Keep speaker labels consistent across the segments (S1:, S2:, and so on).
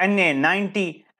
S1: NA90,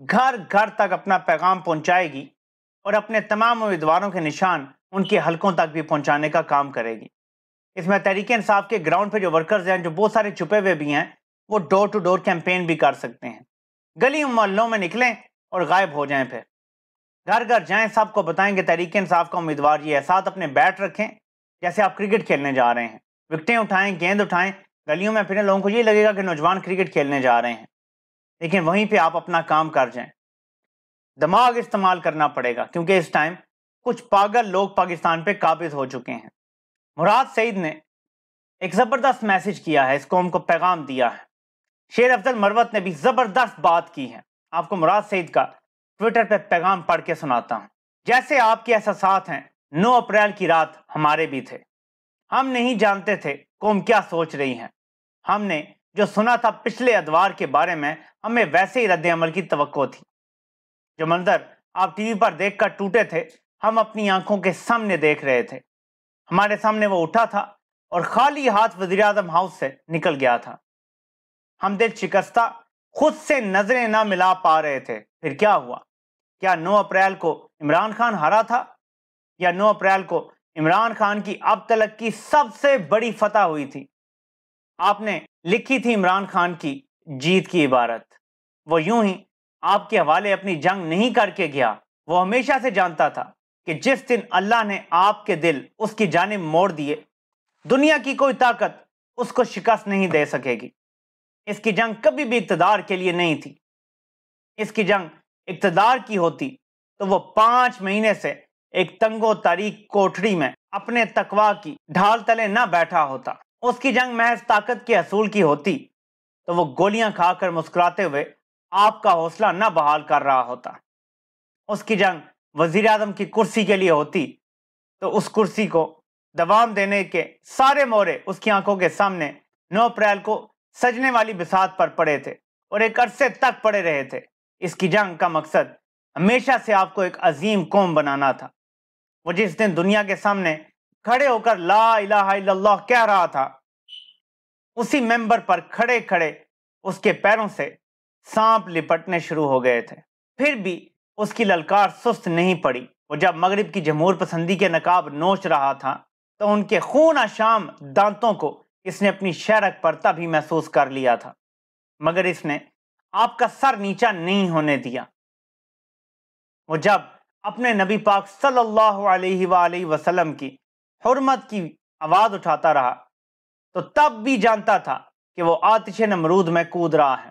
S1: گھر گھر تک اپنا پیغام پہنچائے گی اور اپنے تمام امیدواروں کے نشان ان کے حلقوں تک بھی پہنچانے کا کام کرے گی۔ اس میں تحریک انصاف کے گراؤنڈ پہ جو ورکرز ہیں، جو بہت سارے چھپے ہوئے بھی ہیں، وہ ڈور ٹو ڈور کیمپین بھی کر سکتے ہیں۔ گلی محلوں میں نکلیں اور غائب ہو جائیں، پھر گھر گھر جائیں، سب کو بتائیں کہ تحریک انصاف کا امیدوار یہ ہے۔ ساتھ اپنے بیٹ رکھیں جیسے آپ کرکٹ کھیلنے جا رہے ہیں، وکٹیں اٹھائیں، گیند اٹھائیں، گلیوں میں پھریں، لوگوں کو یہ لگے گا کہ نوجوان کرکٹ کھیلنے جا رہے ہیں، لیکن وہیں پہ آپ اپنا کام کر جائیں۔ دماغ استعمال کرنا پڑے گا، کیونکہ اس ٹائم کچھ پاگل لوگ پاکستان پہ قابض ہو چکے ہیں۔ مراد سعید نے ایک زبردست میسج کیا ہے، اس قوم کو پیغام دیا ہے۔ شیر افضل مروت نے بھی زبردست بات کی ہے۔ آپ کو مراد سعید کا ٹویٹر پہ پیغام پڑھ کے سناتا ہوں۔ جیسے آپ کے احساسات ہیں، 9 اپریل کی رات ہمارے بھی تھے۔ ہم نہیں جانتے تھے قوم کیا سوچ رہی ہے۔ ہم نے جو سنا تھا پچھلے ادوار کے بارے میں، ہمیں ویسے ہی رد عمل کی توقع تھی۔ جو منظر آپ ٹی وی پر دیکھ کر ٹوٹے تھے، ہم اپنی آنکھوں کے سامنے دیکھ رہے تھے۔ ہمارے سامنے وہ اٹھا تھا اور خالی ہاتھ وزیراعظم ہاؤس سے نکل گیا تھا۔ ہم دل شکستہ خود سے نظریں نہ ملا پا رہے تھے۔ پھر کیا ہوا؟ کیا 9 اپریل کو عمران خان ہارا تھا؟ یا 9 اپریل کو عمران خان کی اب تلک کی سب سے بڑی فتح ہوئی تھی؟ آپ نے لکھی تھی عمران خان کی جیت کی عبارت۔ وہ یوں ہی آپ کے حوالے اپنی جنگ نہیں کر کے گیا۔ وہ ہمیشہ سے جانتا تھا کہ جس دن اللہ نے آپ کے دل اس کی جانب موڑ دیے، دنیا کی کوئی طاقت اس کو شکست نہیں دے سکے گی۔ اس کی جنگ کبھی بھی اقتدار کے لیے نہیں تھی۔ اس کی جنگ اقتدار کی ہوتی تو وہ 5 مہینے سے ایک تنگ و تاریک کوٹھڑی میں اپنے تقویٰ کی ڈھال تلے نہ بیٹھا ہوتا۔ اس کی جنگ محض طاقت کے حصول کی ہوتی تو وہ گولیاں کھا کر مسکراتے ہوئے آپ کا حوصلہ نہ بحال کر رہا ہوتا۔ اس کی جنگ وزیر اعظم کی کرسی کے لیے ہوتی تو اس کرسی کو دوام دینے کے سارے مورے اس کی آنکھوں کے سامنے 9 اپریل کو سجنے والی بساط پر پڑے تھے اور ایک عرصے تک پڑے رہے تھے۔ اس کی جنگ کا مقصد ہمیشہ سے آپ کو ایک عظیم قوم بنانا تھا۔ وہ جس دن دنیا کے سامنے کھڑے ہو کر لا الہ الا اللہ کہہ رہا تھا، اسی ممبر پر کھڑے کھڑے اس کے پیروں سے سانپ لپٹنے شروع ہو گئے تھے۔ پھر بھی اس کی للکار سست نہیں پڑی۔ وہ جب مغرب کی جمہور پسندی کے نقاب نوچ رہا تھا تو ان کے خون آشام دانتوں کو اس نے اپنی شہرک پر تب ہی محسوس کر لیا تھا، مگر اس نے آپ کا سر نیچا نہیں ہونے دیا۔ وہ جب اپنے نبی پاک صلی اللہ علیہ وآلہ وسلم کی حرمت کی آواز اٹھاتا رہا تو تب بھی جانتا تھا کہ وہ آتش نمرود میں کود رہا ہے،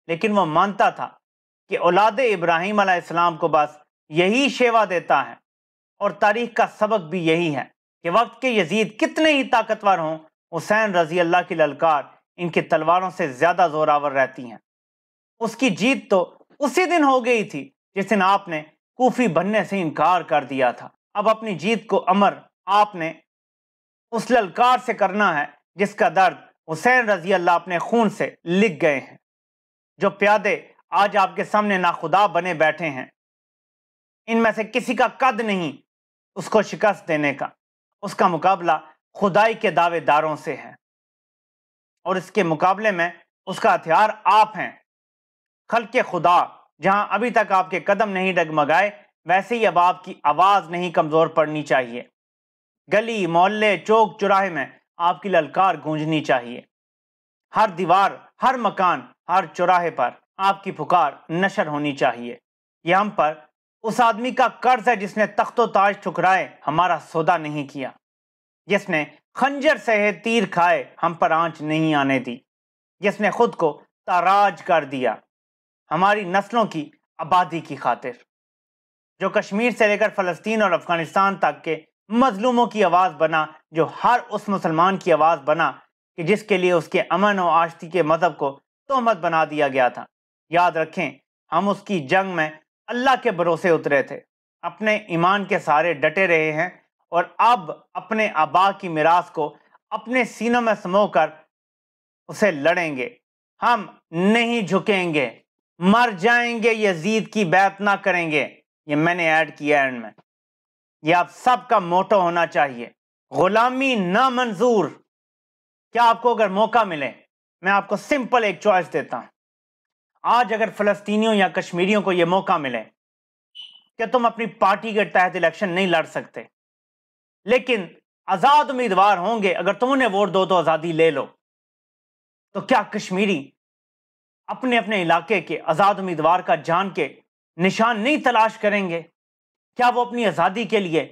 S1: لیکن وہ مانتا تھا کہ اولاد ابراہیم علیہ السلام کو بس یہی شیوا دیتا ہے، اور تاریخ کا سبق بھی یہی ہے کہ وقت کے یزید کتنے ہی طاقتور ہوں، حسین رضی اللہ کی للکار ان کی تلواروں سے زیادہ زوراور رہتی ہیں۔ اس کی جیت تو اسی دن ہو گئی تھی جس دن آپ نے کوفی بننے سے انکار کر دیا تھا۔ اب اپنی جیت کو امر آپ نے اس للکار سے کرنا ہے جس کا درد حسین رضی اللہ اپنے خون سے لکھ گئے ہیں۔ جو پیادے آج آپ کے سامنے ناخدا بنے بیٹھے ہیں، ان میں سے کسی کا قد نہیں اس کو شکست دینے کا۔ اس کا مقابلہ خدائی کے دعوے داروں سے ہے، اور اس کے مقابلے میں اس کا ہتھیار آپ ہیں۔ خلق خدا، جہاں ابھی تک آپ کے قدم نہیں ڈگمگائے، ویسے ہی اب آپ کی آواز نہیں کمزور پڑنی چاہیے۔ گلی محلے چوک چوراہے میں آپ کی للکار گونجنی چاہیے۔ ہر دیوار، ہر مکان، ہر چوراہے پر آپ کی پکار نشر ہونی چاہیے۔ یہ ہم پر اس آدمی کا قرض ہے جس نے تخت و تاج ٹھکرائے ہمارا سودا نہیں کیا، جس نے خنجر سے تیر کھائے ہم پر آنچ نہیں آنے دی، جس نے خود کو تاراج کر دیا ہماری نسلوں کی آبادی کی خاطر، جو کشمیر سے لے کر فلسطین اور افغانستان تک کے مظلوموں کی آواز بنا، جو ہر اس مسلمان کی آواز بنا کہ جس کے لیے اس کے امن و آشتی کے مذہب کو تہمت بنا دیا گیا تھا۔ یاد رکھیں، ہم اس کی جنگ میں اللہ کے بھروسے اترے تھے، اپنے ایمان کے سہارے ڈٹے رہے ہیں، اور اب اپنے آبا کی میراث کو اپنے سینوں میں سمو کر اسے لڑیں گے۔ ہم نہیں جھکیں گے، مر جائیں گے، یزید کی بیعت نہ کریں گے۔ یہ میں نے ایڈ کیا اینڈ میں۔ یہ آپ سب کا موٹو ہونا چاہیے، غلامی نامنظور۔ کیا آپ کو اگر موقع ملے، میں آپ کو سمپل ایک چوائس دیتا ہوں، آج اگر فلسطینیوں یا کشمیریوں کو یہ موقع ملے کہ تم اپنی پارٹی کے تحت الیکشن نہیں لڑ سکتے لیکن آزاد امیدوار ہوں گے، اگر تم انہیں ووٹ دو تو آزادی لے لو، تو کیا کشمیری اپنے اپنے علاقے کے آزاد امیدوار کا جان کے نشان نہیں تلاش کریں گے؟ کیا وہ اپنی آزادی کے لیے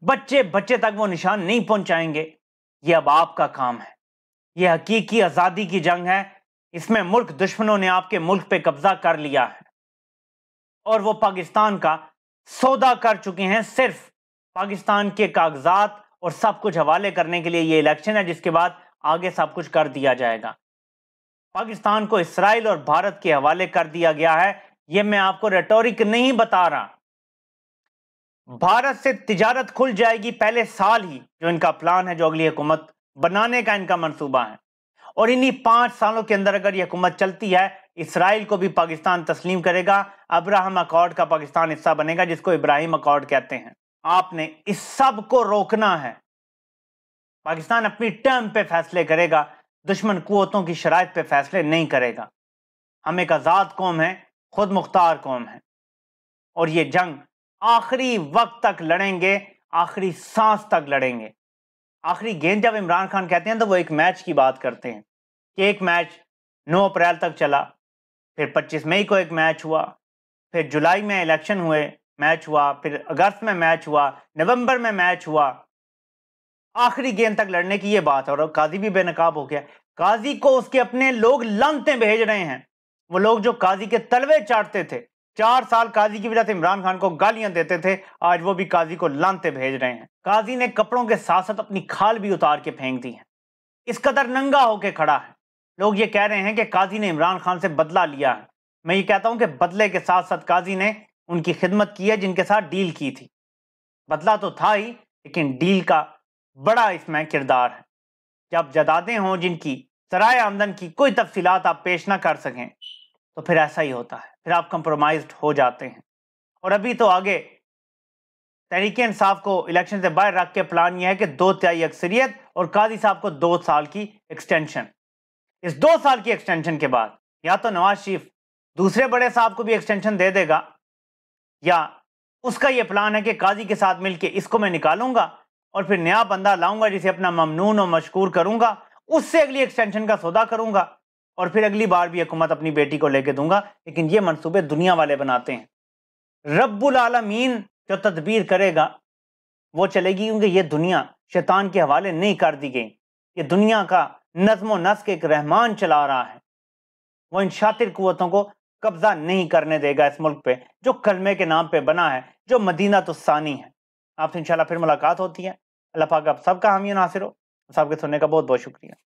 S1: بچے بچے تک وہ نشان نہیں پہنچائیں گے؟ یہ اب آپ کا کام ہے۔ یہ حقیقی آزادی کی جنگ ہے، اس میں ملک دشمنوں نے آپ کے ملک پہ قبضہ کر لیا ہے اور وہ پاکستان کا سودا کر چکے ہیں، صرف پاکستان کے کاغذات اور سب کچھ حوالے کرنے کے لیے یہ الیکشن ہے، جس کے بعد آگے سب کچھ کر دیا جائے گا۔ پاکستان کو اسرائیل اور بھارت کے حوالے کر دیا گیا ہے، یہ میں آپ کو ریٹورک نہیں بتا رہا۔ بھارت سے تجارت کھل جائے گی پہلے سال ہی، جو ان کا پلان ہے، جو اگلی حکومت بنانے کا ان کا منصوبہ ہے، اور انہی 5 سالوں کے اندر اگر یہ حکومت چلتی ہے، اسرائیل کو بھی پاکستان تسلیم کرے گا، ابراہم اکارڈ کا پاکستان حصہ بنے گا، جس کو ابراہیم اکارڈ کہتے ہیں۔ آپ نے اس سب کو روکنا ہے۔ پاکستان اپنی ٹرم پہ فیصلے کرے گا، دشمن قوتوں کی شرائط پہ فیصلے نہیں کرے گا۔ ہم ایک آزاد قوم ہیں، خود مختار قوم ہیں، اور یہ جنگ آخری وقت تک لڑیں گے، آخری سانس تک لڑیں گے۔ آخری گیند جب عمران خان کہتے ہیں تو وہ ایک میچ کی بات کرتے ہیں کہ ایک میچ 9 اپریل تک چلا، پھر 25 مئی کو ایک میچ ہوا، پھر جولائی میں الیکشن ہوئے، میچ ہوا، پھر اگست میں میچ ہوا، نومبر میں میچ ہوا۔ آخری گیند تک لڑنے کی یہ بات ہے، اور قاضی بھی بے نقاب ہو گیا۔ قاضی کو اس کے اپنے لوگ لعنتیں بھیج رہے ہیں، وہ لوگ جو قاضی کے تلوے چاٹتے تھے، 4 سال قاضی کی وجہ سے عمران خان کو گالیاں دیتے تھے، آج وہ بھی قاضی کو لعنتیں بھیج رہے ہیں۔ قاضی نے کپڑوں کے ساتھ ساتھ اپنی کھال بھی اتار کے پھینک دی ہے، اس قدر ننگا ہو کے کھڑا ہے۔ لوگ یہ کہہ رہے ہیں کہ قاضی نے عمران خان سے بدلہ لیا ہے۔ میں یہ کہتا ہوں کہ بدلے کے ساتھ ساتھ قاضی نے ان کی خدمت کی ہے جن کے ساتھ ڈیل کی تھی۔ بدلہ تو تھا ہی، لیکن ڈیل کا بڑا اس میں کردار ہے۔ جب جائیدادیں ہوں جن کی ذرائع آمدن کی کوئی تفصیلات آپ پیش نہ کر سکیں تو پھر ایسا ہی ہوتا ہے، پھر آپ کمپرومائزڈ ہو جاتے ہیں۔ اور ابھی تو آگے تحریک انصاف کو الیکشن سے باہر رکھ کے پلان یہ ہے کہ 2/3 اکثریت اور قاضی صاحب کو 2 سال کی ایکسٹینشن۔ اس 2 سال کی ایکسٹینشن کے بعد یا تو نواز شریف دوسرے بڑے صاحب کو بھی ایکسٹینشن دے دے گا، یا اس کا یہ پلان ہے کہ قاضی کے ساتھ مل کے اس کو میں نکالوں گا اور پھر نیا بندہ لاؤں گا جسے اپنا ممنون اور مشکور کروں گا، اس سے اگلی ایکسٹینشن کا سودا کروں گا، اور پھر اگلی بار بھی حکومت اپنی بیٹی کو لے کے دوں گا۔ لیکن یہ منصوبے دنیا والے بناتے ہیں۔ رب العالمین جو تدبیر کرے گا وہ چلے گی، کیونکہ یہ دنیا شیطان کے حوالے نہیں کر دی گئی، یہ دنیا کا نظم و نسق ایک رحمان چلا رہا ہے۔ وہ ان شاطر قوتوں کو قبضہ نہیں کرنے دے گا اس ملک پہ جو کلمے کے نام پہ بنا ہے، جو مدینہ الثانی ہے۔ آپ سے انشاءاللہ پھر ملاقات ہوتی ہے۔ اللہ پاک آپ سب کا حامی و ناصر ہو۔ سب کے سننے کا بہت بہت شکریہ۔